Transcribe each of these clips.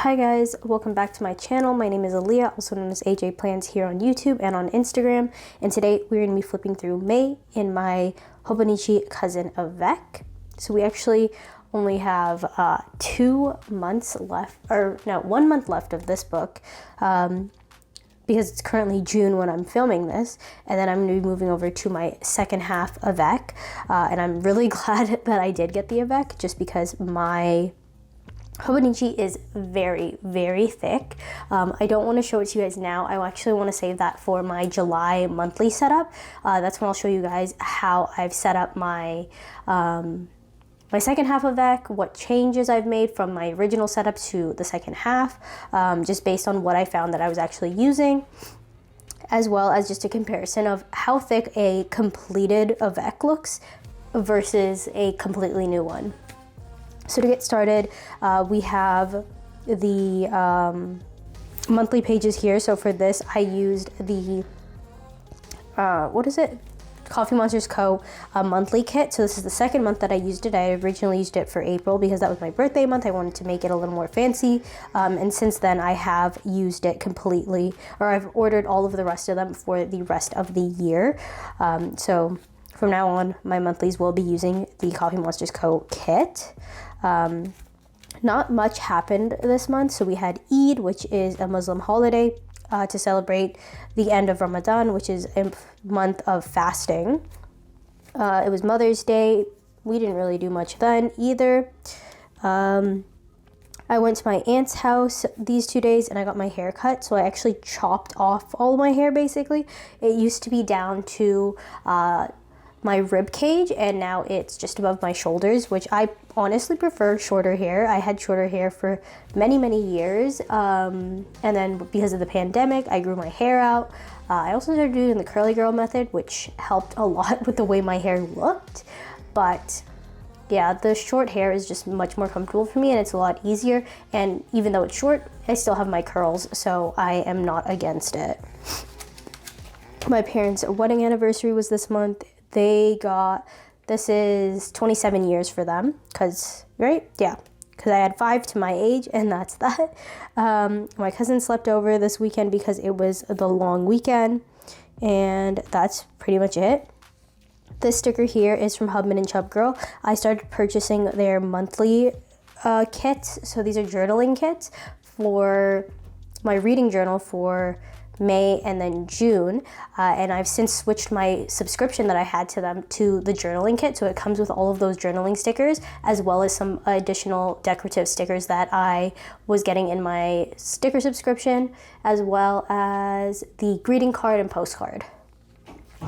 Hi guys, welcome back to my channel. My name is Aaliyah, also known as AJ Plans here on YouTube and on Instagram. And today we're going to be flipping through May in my Hobonichi cousin Avec. So we actually only have 2 months left, or no, 1 month left of this book. Because it's currently June when I'm filming this, and then I'm going to be moving over to my second half Avec, and I'm really glad that I did get the Avec, just because my Hobonichi is very, very thick. I don't want to show it to you guys now. I actually want to save that for my July monthly setup. That's when I'll show you guys how I've set up my my second half of Avec, what changes I've made from my original setup to the second half, just based on what I found that I was actually using, as well as just a comparison of how thick a completed Avec looks versus a completely new one. So to get started, we have the monthly pages here. So for this, I used the, Coffee Monsters Co. Monthly kit. So this is the second month that I used it. I originally used it for April because that was my birthday month. I wanted to make it a little more fancy. And since then I have used it completely, or I've ordered all of the rest of them for the rest of the year. So from now on, my monthlies will be using the Coffee Monsters Co. kit. Not much happened this month. So we had Eid, which is a Muslim holiday, to celebrate the end of Ramadan, which is a month of fasting. It was Mother's Day. We didn't really do much then either. I went to my aunt's house these 2 days and I got my hair cut. So I actually chopped off all of my hair basically. It used to be down to my rib cage, and now it's just above my shoulders, which I honestly prefer shorter hair. I had shorter hair for many years, and then because of the pandemic I grew my hair out. I also started doing the curly girl method, which helped a lot with the way my hair looked. But yeah, the short hair is just much more comfortable for me and it's a lot easier, and even though it's short, I still have my curls, so I am not against it. My parents' wedding anniversary was this month. This is 27 years for them, because I had 5 to my age, and that's that. My cousin slept over this weekend because it was the long weekend, and that's pretty much it. This sticker here is from Hubman and Chubgirl. I started purchasing their monthly kits, so these are journaling kits for my reading journal for May and then June, and I've since switched my subscription that I had to them to the journaling kit, so it comes with all of those journaling stickers as well as some additional decorative stickers that I was getting in my sticker subscription, as well as the greeting card and postcard.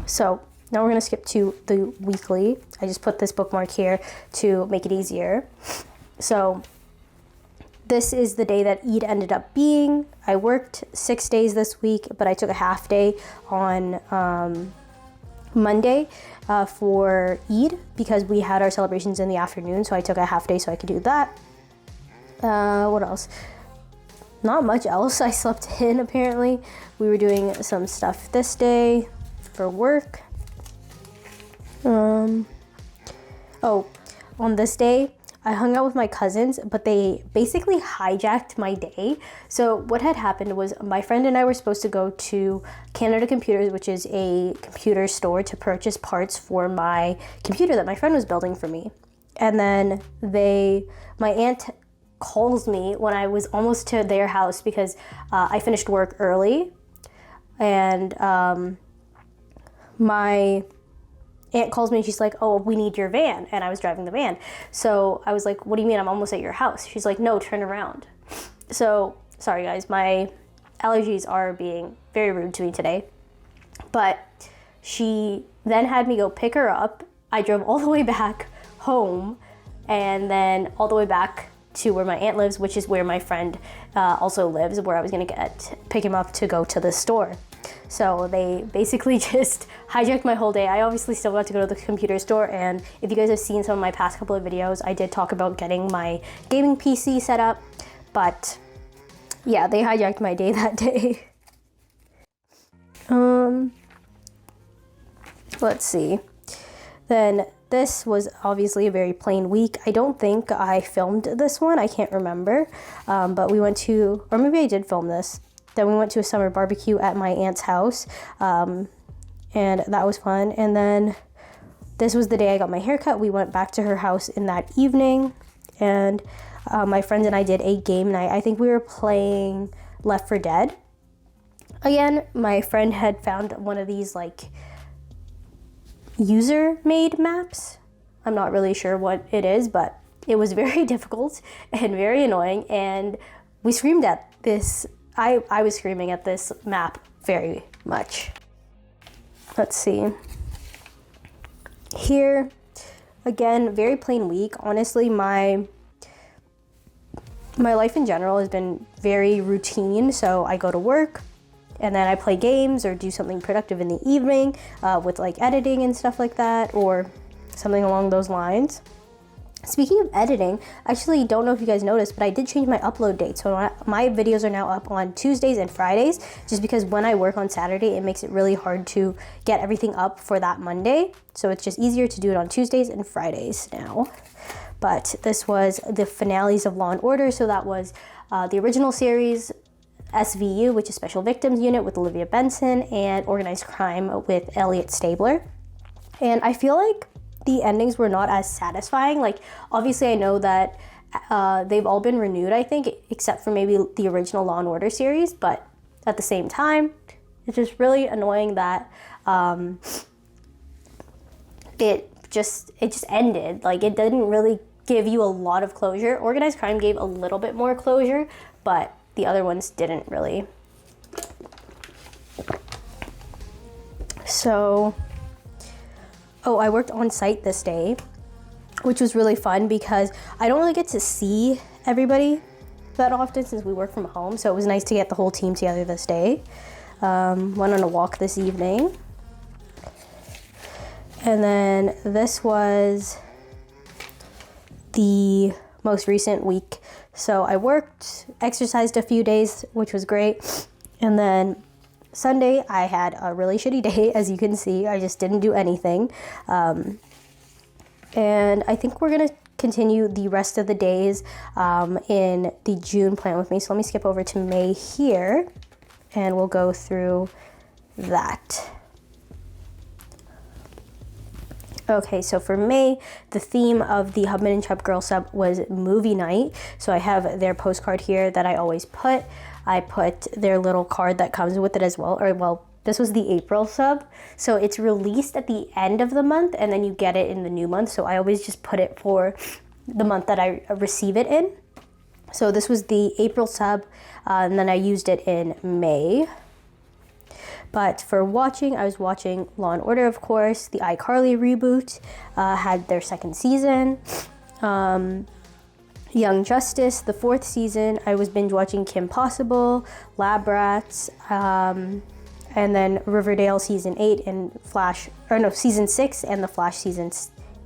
So now we're going to skip to the weekly. I just put this bookmark here to make it easier. So this is the day that Eid ended up being. I worked 6 days this week, but I took a half day on Monday for Eid because we had our celebrations in the afternoon, so I took a half day so I could do that. What else? Not much else. I slept in apparently. We were doing some stuff this day for work. On this day, I hung out with my cousins, but they basically hijacked my day. So what had happened was my friend and I were supposed to go to Canada Computers, which is a computer store, to purchase parts for my computer that my friend was building for me. And then my aunt calls me when I was almost to their house because I finished work early, and my aunt calls me and she's like, "Oh, we need your van." And I was driving the van. So I was like, "What do you mean? I'm almost at your house." She's like, "No, turn around." So sorry guys, my allergies are being very rude to me today. But she then had me go pick her up. I drove all the way back home and then all the way back to where my aunt lives, which is where my friend also lives, where I was gonna pick him up to go to the store. So they basically just hijacked my whole day. I obviously still got to go to the computer store, and if you guys have seen some of my past couple of videos, I did talk about getting my gaming PC set up, but yeah, they hijacked my day that day. Let's see. Then this was obviously a very plain week. I don't think I filmed this one. I can't remember. But we went to, or maybe I did film this. Then we went to a summer barbecue at my aunt's house. And that was fun. And then this was the day I got my haircut. We went back to her house in that evening. And my friends and I did a game night. I think we were playing Left 4 Dead. Again, my friend had found one of these like user-made maps. I'm not really sure what it is, but it was very difficult and very annoying, and we screamed at this. I was screaming at this map very much. Let's see. Here, again, very plain week. Honestly, my life in general has been very routine, so I go to work, and then I play games or do something productive in the evening with like editing and stuff like that, or something along those lines. Speaking of editing, I actually don't know if you guys noticed, but I did change my upload date. So my videos are now up on Tuesdays and Fridays, just because when I work on Saturday, it makes it really hard to get everything up for that Monday. So it's just easier to do it on Tuesdays and Fridays now. But this was the finales of Law & Order. So that was the original series, SVU, which is Special Victims Unit with Olivia Benson, and Organized Crime with Elliot Stabler. And I feel like the endings were not as satisfying. Like, obviously I know that they've all been renewed, I think, except for maybe the original Law & Order series, but at the same time, it's just really annoying that it just ended. Like, it didn't really give you a lot of closure. Organized Crime gave a little bit more closure, but the other ones didn't really. So, I worked on site this day, which was really fun because I don't really get to see everybody that often since we work from home. So it was nice to get the whole team together this day. Went on a walk this evening. And then this was the most recent week. So I worked, exercised a few days, which was great. And then Sunday, I had a really shitty day, as you can see. I just didn't do anything. And I think we're going to continue the rest of the days in the June plan with me. So let me skip over to May here, and we'll go through that. Okay, so for May, the theme of the Hubman and Chubgirl sub was movie night. So I have their postcard here that I always put. I put their little card that comes with it as well. Or, well, this was the April sub. So it's released at the end of the month, and then you get it in the new month. So I always just put it for the month that I receive it in. So this was the April sub, and then I used it in May. But for watching, I was watching Law & Order, of course. The iCarly reboot had their second season. Young Justice, the 4th season. I was binge watching Kim Possible, Lab Rats, and then Riverdale season 8 and season 6 and The Flash season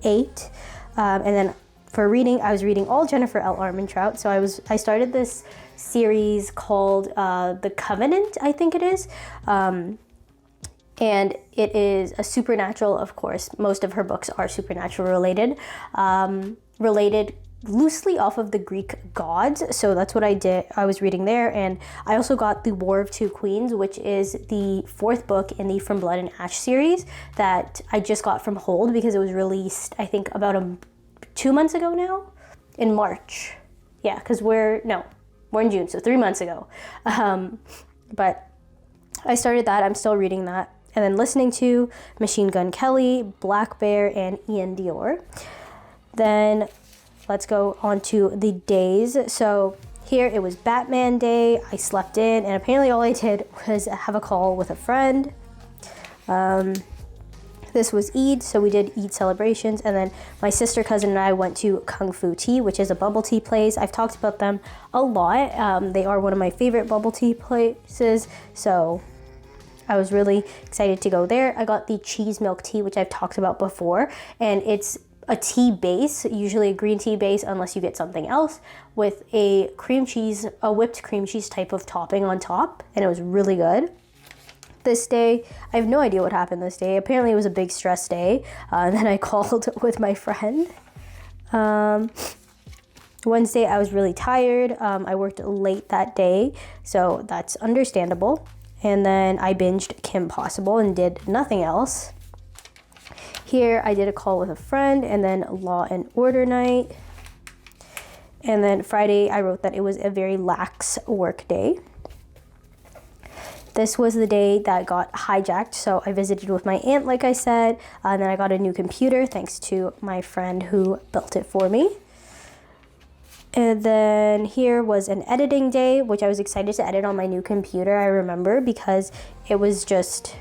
8. And then for reading, I was reading all Jennifer L. Armentrout. So I started this series called The Covenant, I think it is. And it is a supernatural, of course. Most of her books are supernatural related. Related loosely off of the Greek gods. So that's what I did. I was reading there. And I also got The War of Two Queens, which is the 4th book in the From Blood and Ash series that I just got from Hold because it was released, I think, about 2 months ago now, in March. Yeah, because we're in June, so 3 months ago. But I started that. I'm still reading that. And then listening to Machine Gun Kelly, Black Bear, and Ian Dior. Then let's go on to the days. So here it was Batman Day. I slept in, and apparently all I did was have a call with a friend. This was Eid, so we did Eid celebrations, and then my sister, cousin, and I went to Kung Fu Tea, which is a bubble tea place. I've talked about them a lot. They are one of my favorite bubble tea places, so I was really excited to go there. I got the cheese milk tea, which I've talked about before, and it's a tea base, usually a green tea base, unless you get something else, with a whipped cream cheese type of topping on top, and it was really good. This day, I have no idea what happened this day. Apparently it was a big stress day. And then I called with my friend. Wednesday, I was really tired. I worked late that day, so that's understandable. And then I binged Kim Possible and did nothing else. Here, I did a call with a friend, and then Law and Order night. And then Friday, I wrote that it was a very lax work day. This was the day that got hijacked, so I visited with my aunt, like I said, and then I got a new computer thanks to my friend who built it for me. And then here was an editing day, which I was excited to edit on my new computer, I remember, because it was just,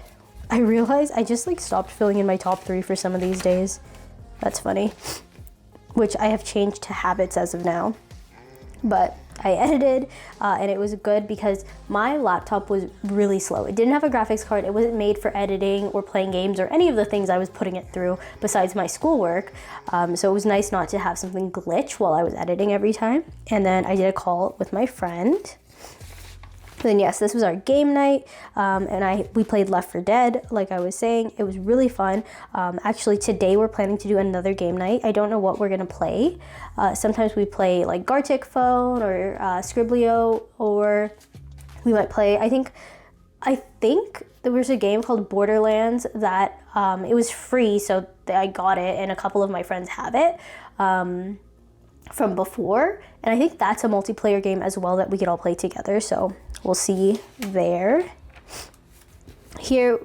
I realized I just like stopped filling in my top 3 for some of these days. That's funny, which I have changed to habits as of now. But I edited and it was good because my laptop was really slow. It didn't have a graphics card. It wasn't made for editing or playing games or any of the things I was putting it through besides my schoolwork. So it was nice not to have something glitch while I was editing every time. And then I did a call with my friend. Then yes, this was our game night, and we played Left 4 Dead, like I was saying. It was really fun. Actually, today we're planning to do another game night. I don't know what we're gonna play. Sometimes we play like Gartic Phone or Scriblio, or we might play, I think there was a game called Borderlands that it was free, so I got it, and a couple of my friends have it. From before, and I think that's a multiplayer game as well that we could all play together, so we'll see there. Here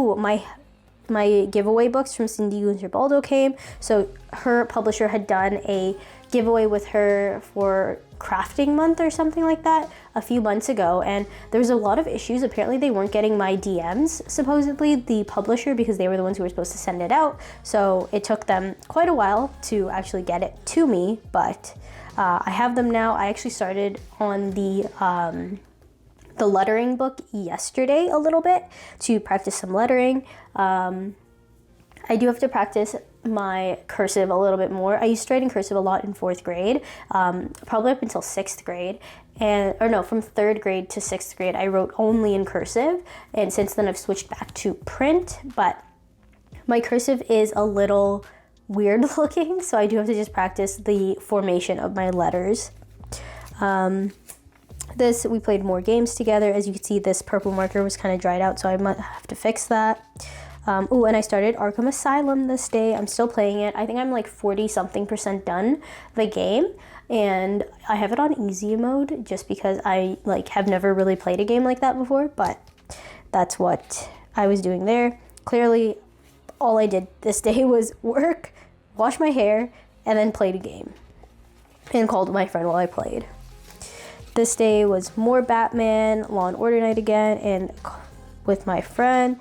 my giveaway books from Cindy Gunter-Baldo came. So her publisher had done a giveaway with her for crafting month or something like that a few months ago, and there was a lot of issues. Apparently they weren't getting my DMs, supposedly the publisher, because they were the ones who were supposed to send it out, so it took them quite a while to actually get it to me, but I have them now. I actually started on the lettering book yesterday a little bit to practice some lettering. I do have to practice my cursive a little bit more. I used to write in cursive a lot in 4th grade, probably up until 6th grade. From 3rd grade to 6th grade, I wrote only in cursive. And since then I've switched back to print, but my cursive is a little weird looking, so I do have to just practice the formation of my letters. We played more games together. As you can see, this purple marker was kind of dried out, so I might have to fix that. And I started Arkham Asylum this day. I'm still playing it. I think I'm like 40-something% done the game, and I have it on easy mode just because I have never really played a game like that before, but that's what I was doing there. Clearly, all I did this day was work, wash my hair, and then played a game, and called my friend while I played. This day was more Batman, Law and Order night again, and with my friend.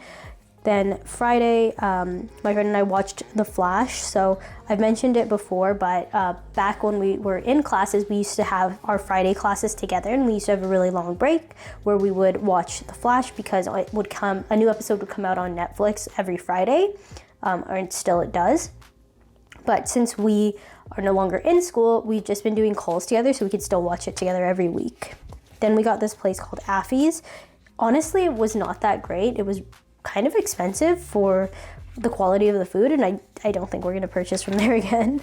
Then Friday, my friend and I watched The Flash. So I've mentioned it before, but back when we were in classes, we used to have our Friday classes together, and we used to have a really long break where we would watch The Flash because a new episode would come out on Netflix every Friday, or still it does. But since we are no longer in school, we've just been doing calls together so we could still watch it together every week. Then we got this place called Affy's. Honestly, it was not that great. It was kind of expensive for the quality of the food, and I don't think we're going to purchase from there again.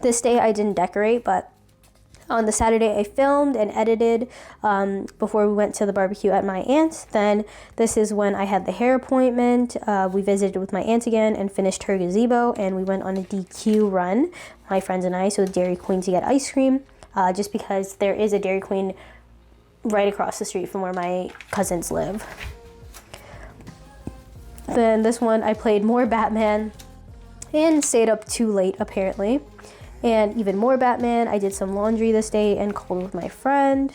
This day I didn't decorate, but on the Saturday I filmed and edited before we went to the barbecue at my aunt's. Then this is when I had the hair appointment. We visited with my aunt again and finished her gazebo, and we went on a DQ run, my friends and I, so Dairy Queen to get ice cream, just because there is a Dairy Queen right across the street from where my cousins live. Then this one I played more Batman and stayed up too late apparently. And even more Batman. I did some laundry this day and called with my friend.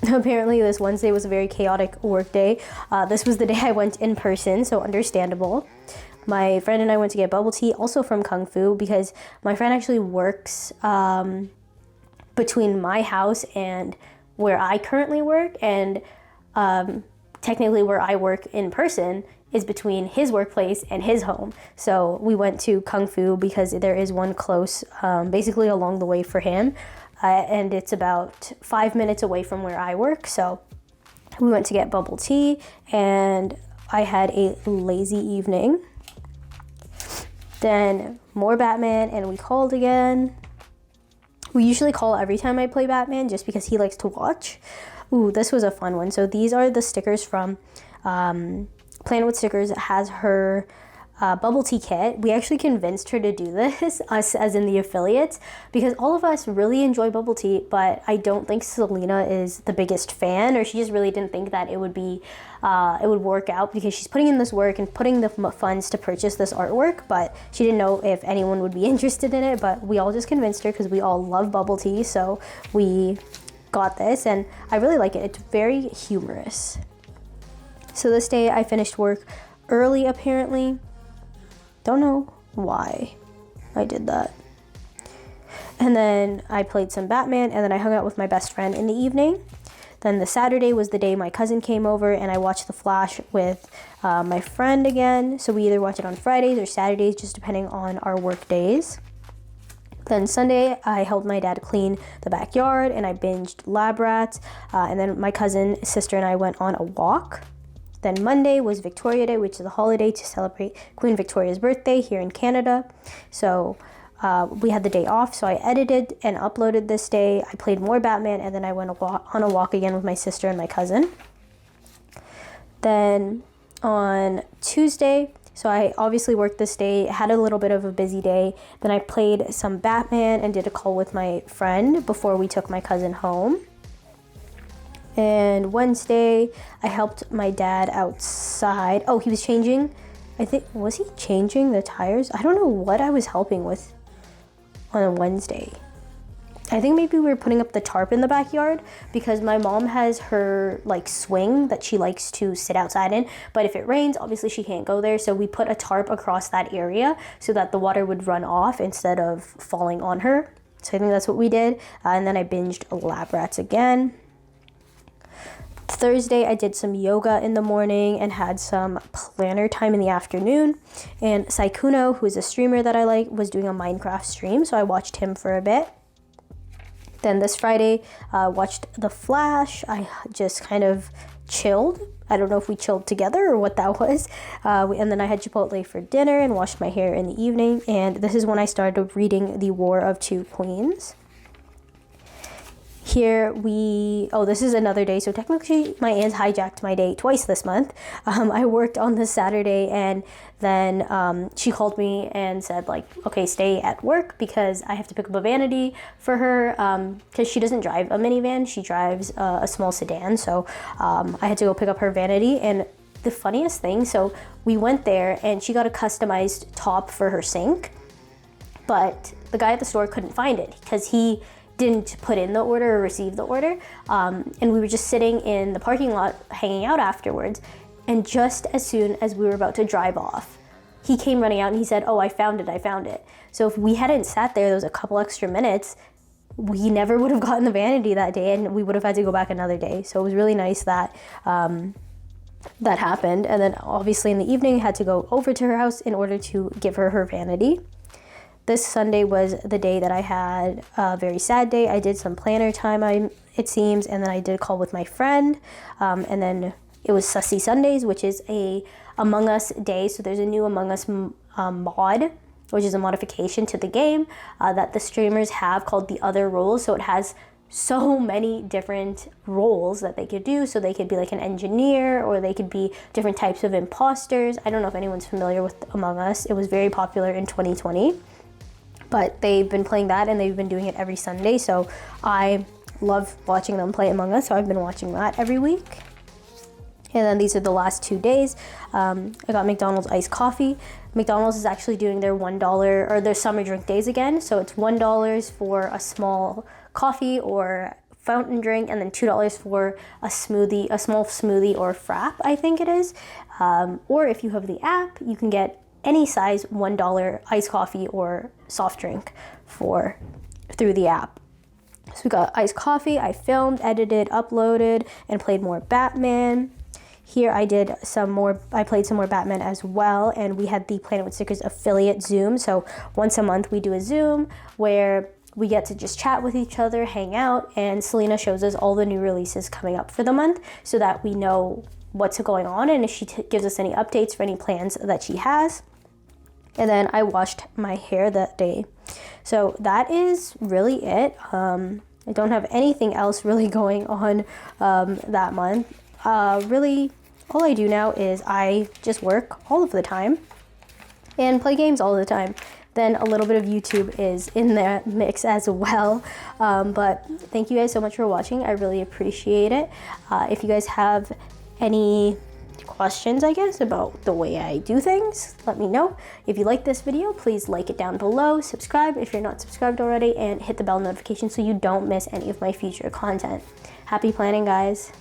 Apparently this Wednesday was a very chaotic work day. This was the day I went in person, so understandable. My friend and I went to get bubble tea, also from Kung Fu, because my friend actually works between my house and where I currently work, and technically where I work in person is between his workplace and his home. So we went to Kung Fu because there is one close, basically along the way for him. and it's about 5 minutes away from where I work. So we went to get bubble tea, and I had a lazy evening. Then more Batman, and we called again. We usually call every time I play Batman just because he likes to watch. Ooh, this was a fun one. So these are the stickers from Planet with Stickers. It has her bubble tea kit. We actually convinced her to do this, us as in the affiliates, because all of us really enjoy bubble tea, but I don't think Selena is the biggest fan, or she just really didn't think that it would work out, because she's putting in this work and putting the funds to purchase this artwork, but she didn't know if anyone would be interested in it. But we all just convinced her because we all love bubble tea, so we got this, and I really like it. It's very humorous. So this day I finished work early, apparently. Don't know why I did that. And then I played some Batman, and then I hung out with my best friend in the evening. Then the Saturday was the day my cousin came over, and I watched The Flash with my friend again. So we either watch it on Fridays or Saturdays, just depending on our work days. Then Sunday, I helped my dad clean the backyard, and I binged Lab Rats. And then my cousin, sister, and I went on a walk. Then Monday was Victoria Day, which is a holiday to celebrate Queen Victoria's birthday here in Canada. So we had the day off, so I edited and uploaded this day. I played more Batman, and then I went on a walk again with my sister and my cousin. Then on Tuesday, so I obviously worked this day, had a little bit of a busy day. Then I played some Batman and did a call with my friend before we took my cousin home. And Wednesday, I helped my dad outside. Oh, he was changing, was he changing the tires? I don't know what I was helping with on a Wednesday. I think maybe we were putting up the tarp in the backyard, because my mom has her swing that she likes to sit outside in, but if it rains, obviously she can't go there. So we put a tarp across that area so that the water would run off instead of falling on her. So I think that's what we did. And then I binged Lab Rats again. Thursday, I did some yoga in the morning and had some planner time in the afternoon. And Saikuno, who is a streamer that I like, was doing a Minecraft stream, so I watched him for a bit. Then this Friday, watched The Flash. I just kind of chilled. I don't know if we chilled together or what that was. And then I had Chipotle for dinner and washed my hair in the evening. And this is when I started reading The War of Two Queens. Here this is another day, so technically my aunt hijacked my day twice this month. I worked on this Saturday, and then she called me and said okay, stay at work because I have to pick up a vanity for her, because she doesn't drive a minivan, she drives a small sedan. So I had to go pick up her vanity. And the funniest thing, so we went there and she got a customized top for her sink, but the guy at the store couldn't find it because he didn't put in the order or receive the order. And we were just sitting in the parking lot hanging out afterwards. And just as soon as we were about to drive off, he came running out and he said, "Oh, I found it. So if we hadn't sat there those a couple extra minutes, we never would have gotten the vanity that day, and we would have had to go back another day. So it was really nice that that happened. And then obviously in the evening, I had to go over to her house in order to give her her vanity. This Sunday was the day that I had a very sad day. I did some planner time, it seems, and then I did a call with my friend. And then it was Sussy Sundays, which is a Among Us day. So there's a new Among Us mod, which is a modification to the game that the streamers have called the Other Roles. So it has so many different roles that they could do. So they could be like an engineer, or they could be different types of imposters. I don't know if anyone's familiar with Among Us. It was very popular in 2020. But they've been playing that, and they've been doing it every Sunday. So I love watching them play Among Us. So I've been watching that every week. And then these are the last 2 days. I got McDonald's iced coffee. McDonald's is actually doing their $1 or their summer drink days again. So it's $1 for a small coffee or fountain drink, and then $2 for a smoothie, a small smoothie or frap, I think it is. Or if you have the app, you can get any size $1 iced coffee or soft drink through the app. So we got iced coffee. I filmed, edited, uploaded, and played more Batman. Here I played some more Batman as well, and we had the Planet with Stickers affiliate Zoom. So once a month we do a Zoom where we get to just chat with each other, hang out, and Selena shows us all the new releases coming up for the month so that we know what's going on and if she gives us any updates for any plans that she has. And then I washed my hair that day. So that is really it. I don't have anything else really going on that month. Really, all I do now is I just work all of the time and play games all the time. Then a little bit of YouTube is in the mix as well. But thank you guys so much for watching. I really appreciate it. If you guys have any questions, I guess, about the way I do things, let me know. If you like this video, please like it down below, subscribe if you're not subscribed already, and hit the bell notification so you don't miss any of my future content. Happy planning, guys.